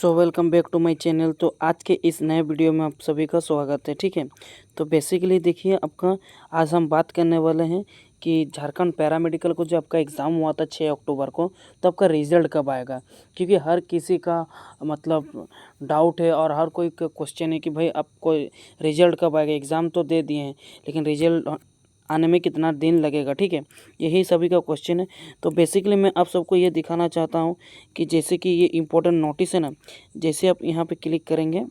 So welcome back to my channel. तो आज के इस नए वीडियो में आप सभी का स्वागत है। ठीक है, तो बेसिकली देखिए आपका आज हम बात करने वाले हैं कि झारखंड पैरामेडिकल को जो आपका एग्ज़ाम हुआ था 6 अक्टूबर को, तो आपका रिज़ल्ट कब आएगा। क्योंकि हर किसी का मतलब डाउट है और हर कोई का क्वेश्चन है कि भाई आपको रिज़ल्ट कब आएगा। एग्ज़ाम तो दे दिए हैं लेकिन रिज़ल्ट आने में कितना दिन लगेगा। ठीक है, यही सभी का क्वेश्चन है। तो बेसिकली मैं आप सबको ये दिखाना चाहता हूँ कि जैसे कि ये इम्पोर्टेंट नोटिस है ना, जैसे आप यहाँ पे क्लिक करेंगे,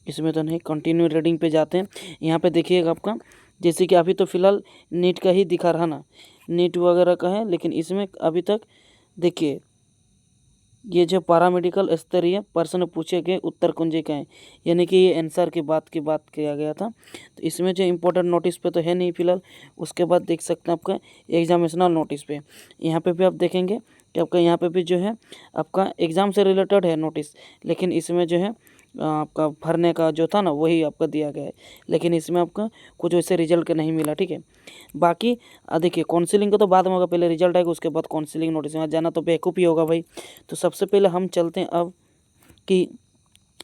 इसमें तो नहीं, कंटिन्यू रीडिंग पे जाते हैं। यहाँ पे देखिएगा आपका जैसे कि अभी तो फ़िलहाल नीट का ही दिखा रहा ना, नीट वगैरह का है, लेकिन इसमें अभी तक देखिए ये जो पैरामेडिकल स्तरीय प्रश्न पूछे गए उत्तर कुंजी का है, यानी कि ये आंसर की बात किया गया था। तो इसमें जो इम्पोर्टेंट नोटिस पे तो है नहीं फिलहाल। उसके बाद देख सकते हैं आपका एग्जामिनेशनल नोटिस पे, यहाँ पे भी आप देखेंगे कि आपका यहाँ पे भी जो है आपका एग्ज़ाम से रिलेटेड है नोटिस, लेकिन इसमें जो है आपका भरने का जो था ना वही आपका दिया गया है, लेकिन इसमें आपका कुछ वैसे रिजल्ट का नहीं मिला। ठीक है, बाकी देखिए काउंसलिंग का तो बाद में होगा, पहले रिजल्ट आएगा उसके बाद काउंसलिंग नोटिस। वहाँ जाना तो बेवकूफ़ी होगा भाई। तो सबसे पहले हम चलते हैं अब कि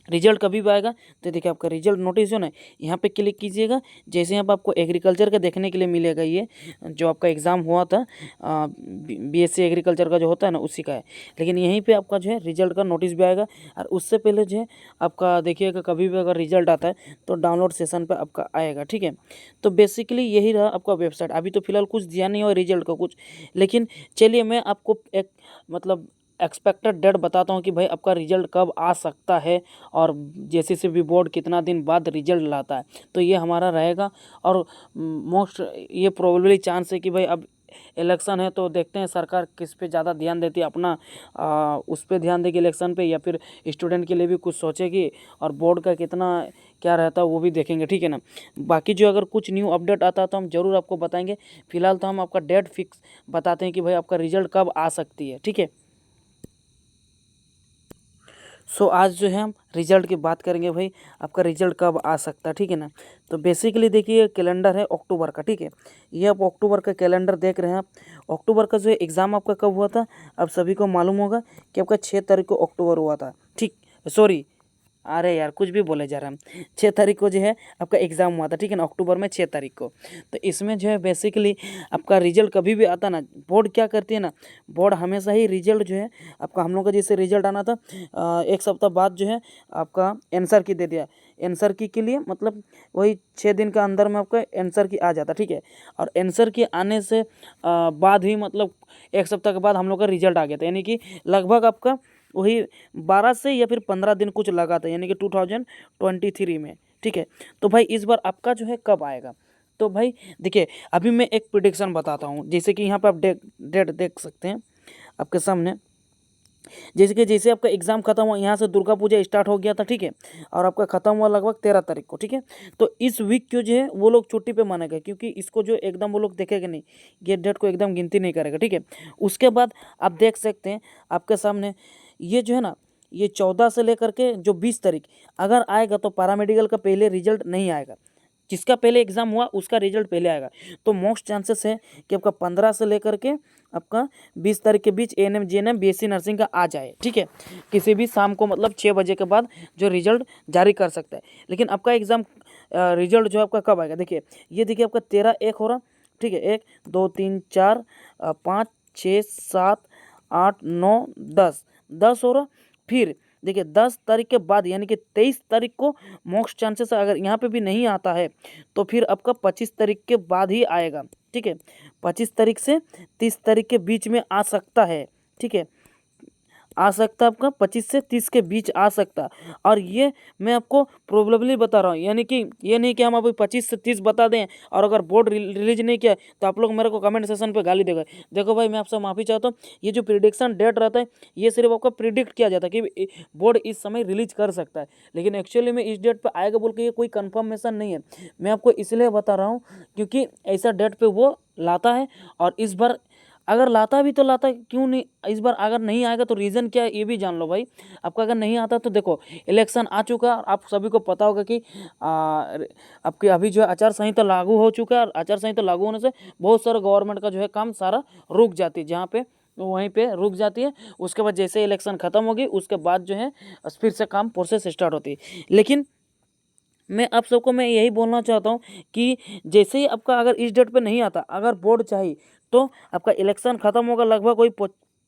रिजल्ट कभी भी आएगा। तो देखिए आपका रिजल्ट नोटिस जो ना यहाँ पे क्लिक कीजिएगा। जैसे यहाँ पर आपको एग्रीकल्चर का देखने के लिए मिलेगा, ये जो आपका एग्ज़ाम हुआ था बीएससी एग्रीकल्चर का जो होता है ना उसी का है, लेकिन यहीं पे आपका जो है रिजल्ट का नोटिस भी आएगा। और उससे पहले जो है आपका देखिएगा कभी भी अगर रिजल्ट आता है तो डाउनलोड सेशन पर आपका आएगा। ठीक है, तो बेसिकली यही रहा आपका वेबसाइट। अभी तो फिलहाल कुछ दिया नहीं हुआ रिजल्ट का कुछ, लेकिन चलिए मैं आपको एक मतलब एक्सपेक्टेड डेट बताता हूँ कि भाई आपका रिजल्ट कब आ सकता है और जैसे भी बोर्ड कितना दिन बाद रिजल्ट लाता है। तो ये हमारा रहेगा और मोस्ट ये प्रोबेबली चांस है कि भाई अब इलेक्शन है तो देखते हैं सरकार किस पे ज़्यादा ध्यान देती है, अपना उस पर ध्यान देगी इलेक्शन पे, या फिर स्टूडेंट के लिए भी कुछ सोचेगी और बोर्ड का कितना क्या रहता है वो भी देखेंगे। ठीक है ना, बाकी जो अगर कुछ न्यू अपडेट आता है तो हम ज़रूर आपको बताएंगे। फिलहाल तो हम आपका डेट फिक्स बताते हैं कि भाई आपका रिजल्ट कब आ सकती है। ठीक है, सो आज जो है हम रिजल्ट की बात करेंगे भाई आपका रिजल्ट कब आ सकता है। ठीक है ना, तो बेसिकली देखिए कैलेंडर है अक्टूबर का। ठीक है, ये आप अक्टूबर का कैलेंडर देख रहे हैं आप। अक्टूबर का जो एग्ज़ाम आपका कब हुआ था, अब सभी को मालूम होगा कि आपका 6 तारीख को अक्टूबर हुआ था। ठीक, सॉरी, अरे यार कुछ भी बोले जा रहे हैं, 6 तारीख को जो है आपका एग्ज़ाम हुआ था। ठीक है ना, अक्टूबर में 6 तारीख को। तो इसमें जो है बेसिकली आपका रिजल्ट कभी भी आता ना, बोर्ड क्या करती है ना, बोर्ड हमेशा ही रिजल्ट जो है आपका, हम लोग का जैसे रिजल्ट आना था 1 सप्ताह बाद जो है आपका आंसर की दे दिया। आंसर की के लिए मतलब वही 6 दिन का अंदर में आपका आंसर की आ जाता। ठीक है, और आंसर के आने से बाद ही मतलब 1 सप्ताह के बाद हम लोग का रिजल्ट आ गया था, यानी कि लगभग आपका वही 12 से या फिर 15 दिन कुछ लगा था, यानी कि 2023 में। ठीक है, तो भाई इस बार आपका जो है कब आएगा। तो भाई देखिए अभी मैं एक प्रिडिक्शन बताता हूँ, जैसे कि यहाँ पे आप डेट देख सकते हैं आपके सामने। जैसे आपका एग्ज़ाम खत्म हुआ, यहाँ से दुर्गा पूजा स्टार्ट हो गया था। ठीक है, और आपका ख़त्म हुआ लगभग 13 तारीख को। ठीक है, तो इस वीक को जो है वो लोग छुट्टी पे मानेगा, क्योंकि इसको जो एकदम वो लोग देखेगा नहीं, ये डेट को एकदम गिनती नहीं करेगा। ठीक है, उसके बाद आप देख सकते हैं आपके सामने ये जो है ना, ये 14 से लेकर के जो 20 तारीख अगर आएगा तो पैरामेडिकल का पहले रिजल्ट नहीं आएगा। जिसका पहले एग्ज़ाम हुआ उसका रिजल्ट पहले आएगा। तो मोस्ट चांसेस है कि आपका 15 से लेकर के आपका 20 तारीख के बीच एएनएम जीएनएम बीएससी नर्सिंग का आ जाए। ठीक है, किसी भी शाम को मतलब 6 बजे के बाद जो रिजल्ट जारी कर सकता है। लेकिन आपका एग्ज़ाम रिजल्ट जो आपका कब आएगा, देखिए ये देखिए आपका 13/1 हो रहा। ठीक है, 1 2 3 4 5 6 7 8 9 10 हो रहा। फिर देखिए 10 तारीख के बाद यानी कि 23 तारीख को मोस्ट चांसेस अगर यहाँ पे भी नहीं आता है तो फिर आपका 25 तारीख के बाद ही आएगा। ठीक है, 25 तारीख से 30 तारीख के बीच में आ सकता है। ठीक है, आ सकता आपका 25 से 30 के बीच आ सकता। और ये मैं आपको प्रोबेबली बता रहा हूँ, यानी कि ये नहीं कि हम अभी 25 से 30 बता दें और अगर बोर्ड रिलीज नहीं किया तो आप लोग मेरे को कमेंट सेक्शन पे गाली देगा। देखो भाई मैं आपसे माफ़ी चाहता हूँ, ये जो प्रिडिक्शन डेट रहता है ये सिर्फ आपका प्रिडिक्ट किया जाता है कि बोर्ड इस समय रिलीज कर सकता है, लेकिन एक्चुअली में इस डेट पर आएगा बोल के ये कोई कन्फर्मेशन नहीं है। मैं आपको इसलिए बता रहा हूँ क्योंकि ऐसा डेट पर वो लाता है, और इस बार अगर लाता भी तो लाता क्यों नहीं, इस बार अगर नहीं आएगा तो रीज़न क्या है ये भी जान लो भाई। आपका अगर नहीं आता तो देखो इलेक्शन आ चुका है, आप सभी को पता होगा कि आपके अभी जो है आचार संहिता लागू हो चुका है, और आचार संहिता लागू होने से बहुत सारा गवर्नमेंट का जो है काम सारा रुक जाती है, जहाँ पे वहीं पे रुक जाती है। उसके बाद जैसे इलेक्शन ख़त्म होगी उसके बाद जो है फिर से काम प्रोसेस स्टार्ट होती है। लेकिन मैं आप सबको मैं यही बोलना चाहता हूँ कि जैसे ही आपका अगर इस डेट पे नहीं आता, अगर बोर्ड चाहिए तो आपका इलेक्शन ख़त्म होगा लगभग कोई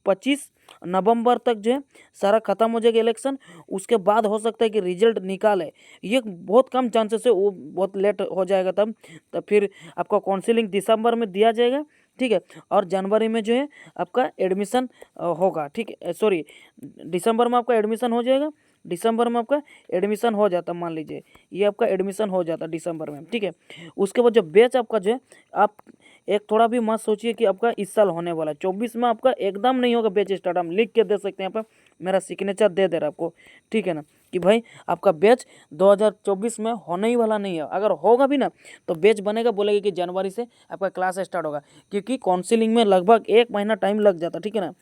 25 नवंबर तक जो है सारा ख़त्म हो जाएगा इलेक्शन। उसके बाद हो सकता है कि रिजल्ट निकाले, ये बहुत कम चांसेस है, वो बहुत लेट हो जाएगा। तब फिर आपका काउंसलिंग दिसंबर में दिया जाएगा, ठीक है। और जनवरी में जो है आपका एडमिशन होगा, ठीक है। सॉरी, दिसंबर में आपका एडमिशन हो जाएगा, दिसंबर में आपका एडमिशन हो जाता, मान लीजिए ये आपका एडमिशन हो जाता दिसंबर में, ठीक है। उसके बाद जो बैच आपका जो है, आप एक थोड़ा भी मत सोचिए कि आपका इस साल होने वाला है। 24 में आपका एकदम नहीं होगा बैच स्टार्ट। हम लिख के दे सकते हैं, यहाँ पर मेरा सिग्नेचर दे रहा आपको, ठीक है ना, कि भाई आपका बैच 2024 में होने ही वाला नहीं है। अगर होगा भी ना तो बैच बनेगा, बोलेगा कि जनवरी से आपका क्लास स्टार्ट होगा, क्योंकि काउंसिलिंग में लगभग 1 महीना टाइम लग जाता, ठीक है ना।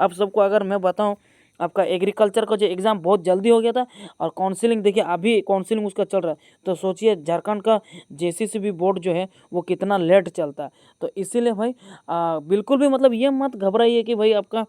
आप सबको अगर मैं बताऊँ, आपका एग्रीकल्चर का जो एग्ज़ाम बहुत जल्दी हो गया था, और काउंसिलिंग देखिए अभी काउंसिलिंग उसका चल रहा है, तो सोचिए झारखंड का जेसीसीबी बोर्ड जो है वो कितना लेट चलता है। तो इसीलिए भाई बिल्कुल भी मतलब ये मत घबराइए कि भाई आपका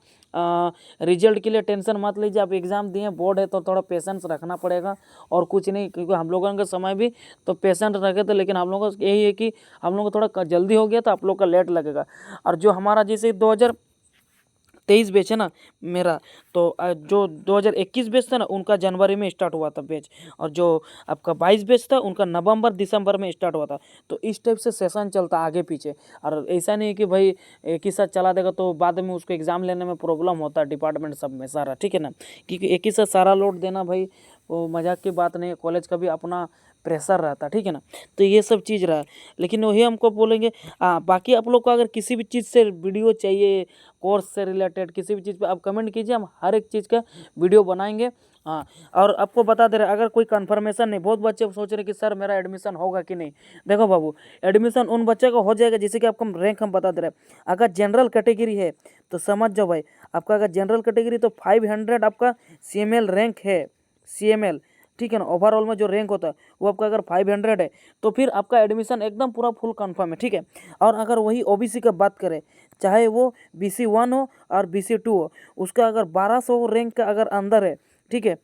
रिजल्ट के लिए टेंशन मत लीजिए। आप एग्ज़ाम दिए, बोर्ड है तो थोड़ा पेशेंस रखना पड़ेगा और कुछ नहीं, क्योंकि हम लोगों के समय भी तो पेशेंट रखे थे, लेकिन हम लोगों को यही है कि हम लोग को थोड़ा जल्दी हो गया तो आप लोग का लेट लगेगा। और जो हमारा जैसे 2023 बैच है ना मेरा, तो जो 2021 बैच था ना उनका जनवरी में स्टार्ट हुआ था बैच, और जो आपका 22 बैच था उनका नवंबर दिसंबर में स्टार्ट हुआ था। तो इस टाइप से सेशन चलता आगे पीछे, और ऐसा नहीं कि भाई एक ही साथ चला देगा तो बाद में उसको एग्ज़ाम लेने में प्रॉब्लम होता है डिपार्टमेंट सब में सारा, ठीक है ना। क्योंकि एक ही साथ सारा लोड देना भाई वो मजाक की बात नहीं है, कॉलेज का भी अपना प्रेशर रहता, ठीक है ना। तो ये सब चीज़ रहा, लेकिन वही हमको बोलेंगे। बाकी आप लोग को अगर किसी भी चीज़ से वीडियो चाहिए, कोर्स से रिलेटेड किसी भी चीज़ पे आप कमेंट कीजिए, हम हर एक चीज़ का वीडियो बनाएंगे। हाँ, और आपको बता दे रहे अगर कोई कन्फर्मेशन नहीं, बहुत बच्चे सोच रहे कि सर मेरा एडमिशन होगा कि नहीं। देखो बाबू, एडमिशन उन बच्चे को हो जाएगा जैसे कि आपको रैंक हम बता दे रहे हैं। अगर जनरल कैटेगरी है तो समझ जाओ भाई, आपका अगर जनरल कैटेगरी तो 500 आपका CML रैंक है, CML, ठीक है ना। ओवरऑल में जो रैंक होता है वो आपका अगर 500 है तो फिर आपका एडमिशन एकदम पूरा फुल कंफर्म है, ठीक है। और अगर वही OBC का बात करें, चाहे वो BC1 हो और BC2 हो, उसका अगर 1200 रैंक का अगर अंदर है, ठीक है,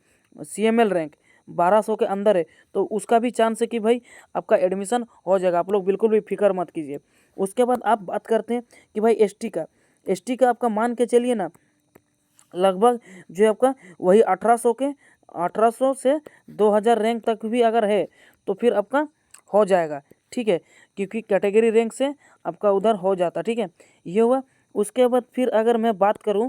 CML रैंक 1200 के अंदर है, तो उसका भी चांस है कि भाई आपका एडमिशन हो जाएगा। आप लोग बिल्कुल भी फिक्र मत कीजिए। उसके बाद आप बात करते हैं कि भाई ST का आपका मान के चलिए ना, लगभग जो है आपका वही 1800 से 2000 रैंक तक भी अगर है तो फिर आपका हो जाएगा, ठीक है, क्योंकि कैटेगरी रैंक से आपका उधर हो जाता, ठीक है। ये हुआ। उसके बाद फिर अगर मैं बात करूं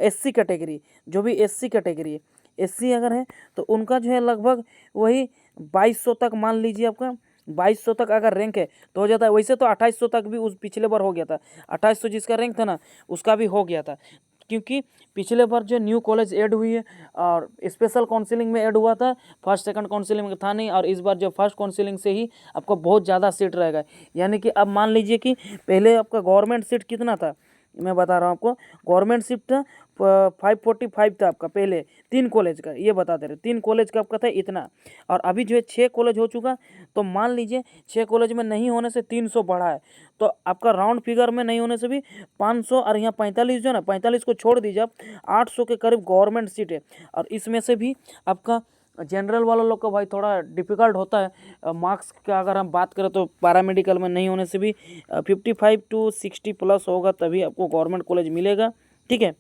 SC कैटेगरी, जो भी SC कैटेगरी है, SC अगर है तो उनका जो है लगभग वही 2200 तक, मान लीजिए आपका 2200 तक अगर रैंक है तो हो जाता है। वैसे तो 2800 तक भी उस पिछले बार हो गया था, 2800 जिसका रैंक था ना उसका भी हो गया था, क्योंकि पिछले बार जो न्यू कॉलेज ऐड हुई है और स्पेशल काउंसलिंग में ऐड हुआ था, फर्स्ट सेकंड काउंसलिंग में था नहीं, और इस बार जो फर्स्ट काउंसलिंग से ही आपको बहुत ज़्यादा सीट रहेगा। यानी कि अब मान लीजिए कि पहले आपका गवर्नमेंट सीट कितना था, मैं बता रहा हूँ आपको, गवर्नमेंट सीट था 545 था आपका पहले, 3 कॉलेज का, ये बता दे रहे 3 कॉलेज का आपका था इतना, और अभी जो है 6 कॉलेज हो चुका। तो मान लीजिए 6 कॉलेज में नहीं होने से 300 बढ़ा है, तो आपका राउंड फिगर में नहीं होने से भी 500, और यहाँ 45 जो है ना, 45 को छोड़ दीजिए आप, 800 के करीब गवर्नमेंट सीट है। और इसमें से भी आपका जनरल वाला लोग का भाई थोड़ा डिफ़िकल्ट होता है मार्क्स का। अगर हम बात करें तो पैरामेडिकल में नहीं होने से भी 55 to 60 प्लस होगा तभी आपको गवर्नमेंट कॉलेज मिलेगा, ठीक है।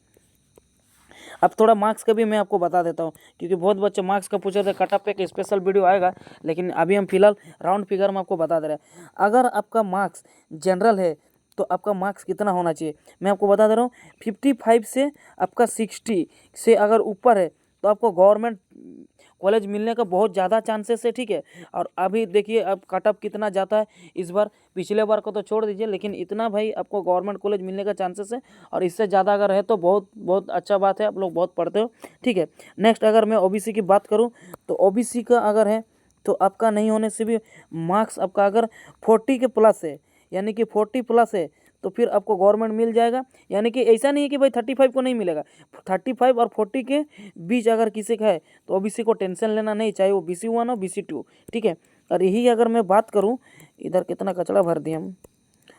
अब थोड़ा मार्क्स का भी मैं आपको बता देता हूँ, क्योंकि बहुत बच्चे मार्क्स का पूछे थे, कट ऑफ पे एक स्पेशल वीडियो आएगा, लेकिन अभी हम फिलहाल राउंड फिगर में आपको बता दे रहे हैं। अगर आपका मार्क्स जनरल है तो आपका मार्क्स कितना होना चाहिए, मैं आपको बता दे रहा हूँ। 55 से आपका 60 से अगर ऊपर है तो आपको गवर्नमेंट कॉलेज मिलने का बहुत ज़्यादा चांसेस है, ठीक है। और अभी देखिए अब कट ऑफ कितना जाता है इस बार, पिछले बार को तो छोड़ दीजिए, लेकिन इतना भाई आपको गवर्नमेंट कॉलेज मिलने का चांसेस है। और इससे ज़्यादा अगर है तो बहुत बहुत अच्छा बात है, आप लोग बहुत पढ़ते हो, ठीक है। नेक्स्ट अगर मैं OBC की बात करूँ तो OBC का अगर है तो आपका नहीं होने से भी मार्क्स आपका अगर 40 के प्लस है, यानी कि 40 प्लस है, तो फिर आपको गवर्नमेंट मिल जाएगा। यानी कि ऐसा नहीं है कि भाई 35 को नहीं मिलेगा, 35 और 40 के बीच अगर किसी का है तो OBC को टेंशन लेना नहीं, चाहे वो BC1 हो BC2, ठीक है। और यही अगर मैं बात करूँ, इधर कितना कचरा भर दिया हम,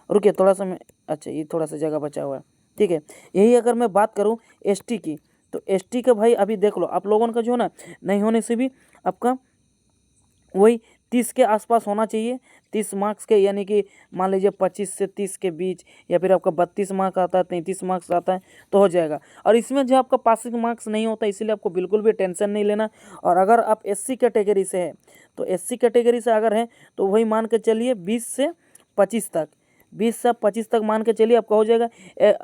रुकिए थोड़ा सा मैं, अच्छा ये थोड़ा सा जगह बचा हुआ है, ठीक है। यही अगर मैं बात करूँ एसटी की, तो एसटी का भाई अभी देख लो आप लोगों का जो है ना नहीं होने से भी आपका वही 30 के आसपास होना चाहिए, 30 मार्क्स के, यानी कि मान लीजिए 25 से 30 के बीच, या फिर आपका 32 मार्क्स आता है, 33 मार्क्स आता है तो हो जाएगा। और इसमें जो आपका पासिंग मार्क्स नहीं होता, इसीलिए आपको बिल्कुल भी टेंशन नहीं लेना। और अगर आप एससी कैटेगरी से है, तो एससी कैटेगरी से अगर है तो वही मान के चलिए 20 से 25 तक, 20 से 25 तक मान के चलिए आपका हो जाएगा।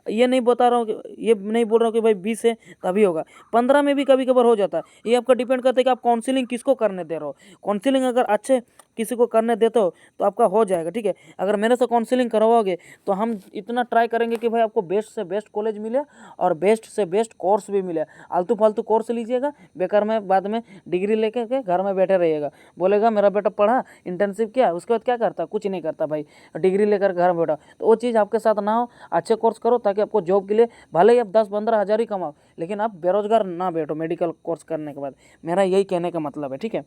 ये नहीं बता रहा हूँ कि, ये नहीं बोल रहा हूँ कि भाई 20 है तभी होगा, 15 में भी कभी कभार हो जाता है। ये आपका डिपेंड करता है कि आप काउंसलिंग किसको करने दे रहे हो। काउंसलिंग अगर अच्छे किसी को करने देते हो तो आपका हो जाएगा, ठीक है। अगर मेरे से काउंसलिंग करवाओगे तो हम इतना ट्राई करेंगे कि भाई आपको बेस्ट से बेस्ट कॉलेज मिले और बेस्ट से बेस्ट कोर्स भी मिले। आलतू फालतू कोर्स लीजिएगा बेकार में, बाद में डिग्री लेके के घर में बैठे रहिएगा, बोलेगा मेरा बेटा पढ़ा इंटर्नशिप किया, उसके बाद क्या करता, कुछ नहीं करता भाई, डिग्री लेकर घर में बैठा। तो वो चीज़ आपके साथ ना हो, अच्छे कोर्स करो ताकि आपको जॉब के लिए भले ही आप 10-15 हज़ार ही कमाओ, लेकिन आप बेरोजगार ना बैठो मेडिकल कोर्स करने के बाद। मेरा यही कहने का मतलब है, ठीक है।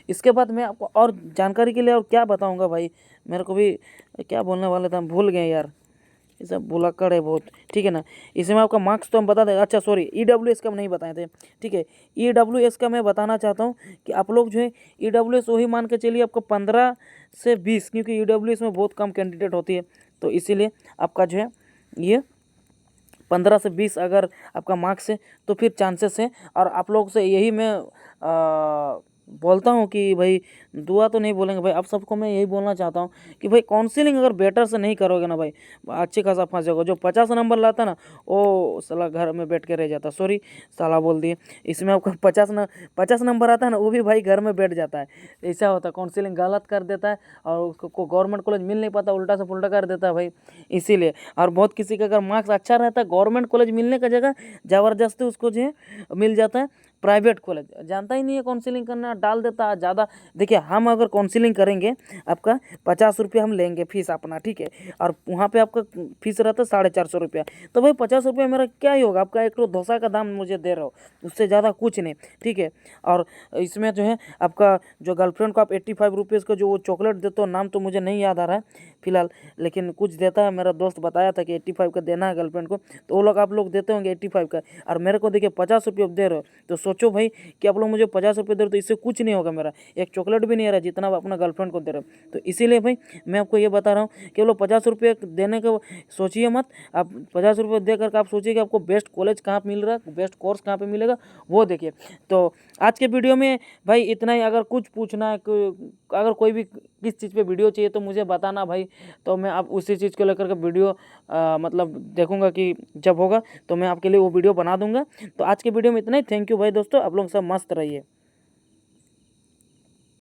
इसके बाद मैं आपको और जानकारी के लिए और क्या बताऊंगा भाई, मेरे को भी क्या बोलने वाले थे हम भूल गए यार, ये सब भुलक्कड़ है बहुत, ठीक है ना। इसमें आपका मार्क्स तो हम बता दें, अच्छा सॉरी ईडब्ल्यूएस का हम नहीं बताए थे, ठीक है। ईडब्ल्यूएस का मैं बताना चाहता हूँ कि आप लोग जो है ईडब्ल्यूएस वही मान के चलिए आपको 15 से 20, क्योंकि ईडब्ल्यूएस में बहुत कम कैंडिडेट होती है, तो इसीलिए आपका जो है ये 15 से 20 अगर आपका मार्क्स है तो फिर चांसेस है। और आप लोग से यही मैं बोलता हूँ कि भाई दुआ तो नहीं बोलेंगे भाई, आप सबको मैं यही बोलना चाहता हूँ कि भाई काउंसलिंग अगर बेटर से नहीं करोगे ना भाई, अच्छे खासा फंस जाओगे। जो 50 नंबर लाता ना वो साला घर में बैठ के रह जाता, सॉरी साला बोल दिए। इसमें आपका 50 नंबर आता है ना, वो भी भाई घर में बैठ जाता है। ऐसा होता है, काउंसलिंग गलत कर देता है और उसको गवर्नमेंट कॉलेज मिल नहीं पाता, उल्टा से पुल्टा कर देता है भाई, इसीलिए। और बहुत किसी का अगर मार्क्स अच्छा रहता है, गवर्नमेंट कॉलेज मिलने का जगह ज़बरदस्ती उसको जो है मिल जाता है प्राइवेट कॉलेज, जानता ही नहीं है काउंसलिंग करना, डाल देता है ज़्यादा। देखिए हम अगर काउंसलिंग करेंगे आपका 50 रुपये हम लेंगे फीस अपना, ठीक है, और वहाँ पे आपका फीस रहता है 450 रुपया, तो भाई 50 रुपये मेरा क्या ही होगा, आपका एक तो डोसा का दाम मुझे दे रहे हो, उससे ज़्यादा कुछ नहीं, ठीक है। और इसमें जो है आपका जो गर्लफ्रेंड को आप 85 रुपीज़ का जो वो चॉकलेट देते हो, नाम तो मुझे नहीं याद आ रहा है फिलहाल, लेकिन कुछ देता है, मेरा दोस्त बताया था कि 85 का देना है गर्लफ्रेंड को, तो वो लोग आप लोग देते होंगे 85 का, और मेरे को देखिए 50 रुपये दे रहे हो। तो सोचो भाई कि आप लोग मुझे 50 रुपये दे रहे हो, तो इससे कुछ नहीं होगा, मेरा एक चॉकलेट भी नहीं आ रहा जितना आप अपना गर्लफ्रेंड को दे रहे हो। तो इसीलिए भाई मैं आपको ये बता रहा हूँ कि वो लोग 50 रुपये देने का सोचिए मत। आप 50 रुपये दे करके आप सोचिए कि आपको बेस्ट कॉलेज कहाँ मिल रहा है, बेस्ट कोर्स कहाँ पर मिलेगा, वो देखिए। तो आज के वीडियो में भाई इतना ही। अगर कुछ पूछना है, अगर कोई भी किस चीज़ पे वीडियो चाहिए तो मुझे बताना भाई, तो मैं आप उसी चीज़ को लेकर के वीडियो मतलब देखूंगा कि जब होगा तो मैं आपके लिए वो वीडियो बना दूंगा। तो आज के वीडियो में इतना ही। थैंक यू भाई दोस्तों, आप लोग सब मस्त रहिए।